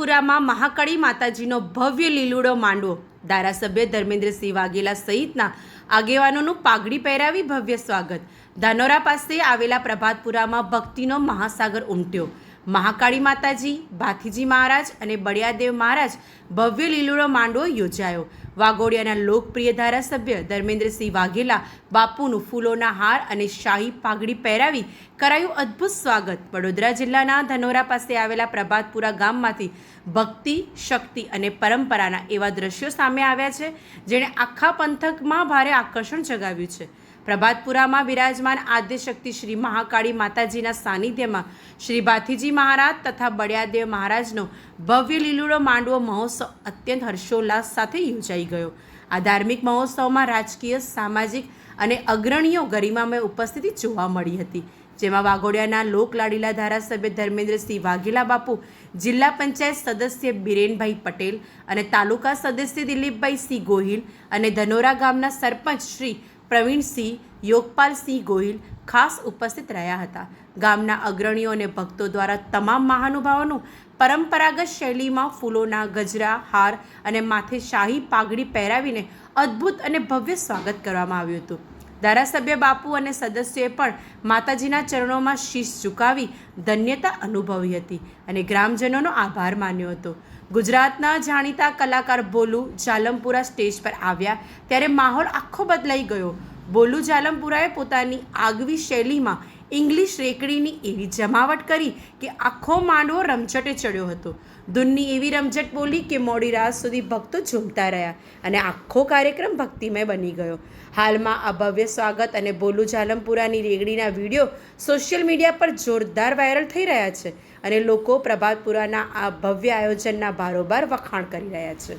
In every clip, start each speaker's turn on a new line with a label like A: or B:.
A: પ્રભાતપુરામાં મહાકાળી માતાજીનો ભવ્ય લીલુડો માંડવો ધારાસભ્ય ધર્મેન્દ્રસિંહ વાઘેલા સહિતના આગેવાનોનું પાઘડી પહેરાવી ભવ્ય સ્વાગત। ધાનોરા પાસે આવેલા પ્રભાતપુરામાં ભક્તિનો મહાસાગર ઉમટ્યો। મહાકાળી માતાજી, ભાથીજી મહારાજ અને બળિયાદેવ મહારાજ ભવ્ય લીલુડો માંડવો યોજાયો। વાઘોડિયાના લોકપ્રિય ધારાસભ્ય ધર્મેન્દ્રસિંહ વાઘેલા બાપુનું ફૂલોના હાર અને શાહી પાઘડી પહેરાવી કરાયું અદ્ભુત સ્વાગત। વડોદરા જિલ્લાના ધનોરા પાસે આવેલા પ્રભાતપુરા ગામમાંથી ભક્તિ, શક્તિ અને પરંપરાના એવા દ્રશ્યો સામે આવ્યા છે જેણે આખા પંથકમાં ભારે આકર્ષણ જગાવ્યું છે। પ્રભાતપુરામાં બિરાજમાન આદ્યશક્તિ શ્રી મહાકાળી માતાજીના સાનિધ્યમાં શ્રી ભાથીજી મહારાજ તથા બળિયાદેવ મહારાજનો ભવ્ય લીલુડો માંડવો મહોત્સવ અત્યંત હર્ષોલ્લાસ સાથે યોજાઈ ગયો। આ ધાર્મિક મહોત્સવમાં રાજકીય, સામાજિક અને અગ્રણીઓ ગરિમામય ઉપસ્થિતિ જોવા મળી હતી, જેમાં વાઘોડિયાના લોકલાડીલા ધારાસભ્ય ધર્મેન્દ્રસિંહ વાઘેલા બાપુ, જિલ્લા પંચાયત સદસ્ય બિરેનભાઈ પટેલ અને તાલુકા સદસ્ય દિલીપભાઈ સિંહ ગોહિલ અને ધનોરા ગામના સરપંચ શ્રી પ્રવીણસિંહ યોગપાલસિંહ ગોહિલ ખાસ ઉપસ્થિત રહ્યા હતા। ગામના અગ્રણીઓ અને ભક્તો દ્વારા તમામ મહાનુભાવોનું પરંપરાગત શૈલીમાં ફૂલોના ગજરા, હાર અને માથે શાહી પાઘડી પહેરાવીને અદ્ભુત અને ભવ્ય સ્વાગત કરવામાં આવ્યું હતું। ધારાસભ્ય બાપુ અને સદસ્યોએ પણ માતાજીના ચરણોમાં શીશ ઝુકાવી ધન્યતા અનુભવી હતી અને ગ્રામજનોનો આભાર માન્યો હતો। ગુજરાતના જાણીતા કલાકાર બોલુ જાલમપુરા સ્ટેજ પર આવ્યા ત્યારે માહોલ આખો બદલાઈ ગયો। બોલુ જાલમપુરાએ પોતાની આગવી શૈલીમાં ઇંગ્લિશ રેકડીની એવી જમાવટ કરી કે આખો માંડવો રમઝટે ચડ્યો હતો। ધૂનની એવી રમઝટ બોલી કે મોડી રાત સુધી ભક્તો ઝૂમતા રહ્યા અને આખો કાર્યક્રમ ભક્તિમય બની ગયો। હાલમાં આ ભવ્ય સ્વાગત અને બોલુ જાલમપુરાની રેકડીના વિડીયો સોશિયલ મીડિયા પર જોરદાર વાયરલ થઈ રહ્યા છે અને લોકો પ્રભાતપુરાના આ ભવ્ય આયોજનના બારોબાર વખાણ કરી રહ્યા છે।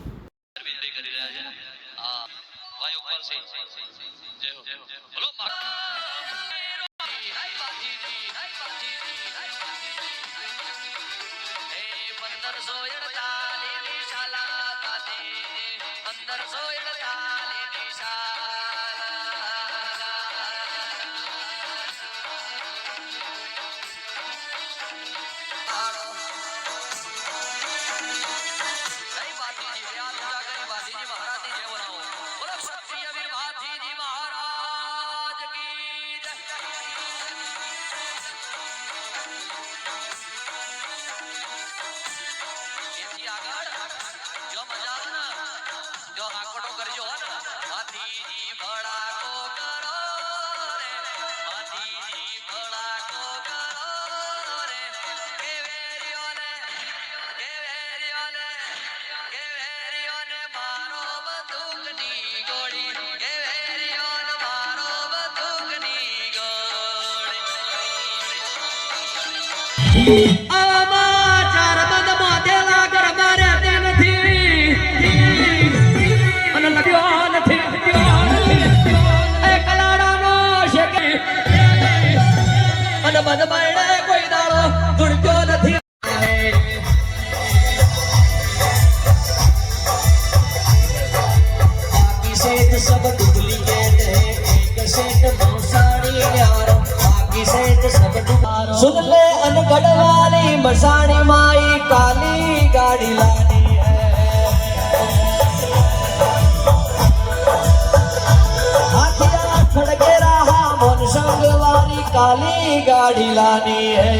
B: सब डुप्लीकेट है, एक सेट मौसाड़ी यार, बाकी सेट सब डुबारो। सुन ले अनगढ़ वाली मसाणी माई काली गाड़ी लानी है, हाथिया खड़के रहा मोन संग वाली काली गाड़ी लानी है।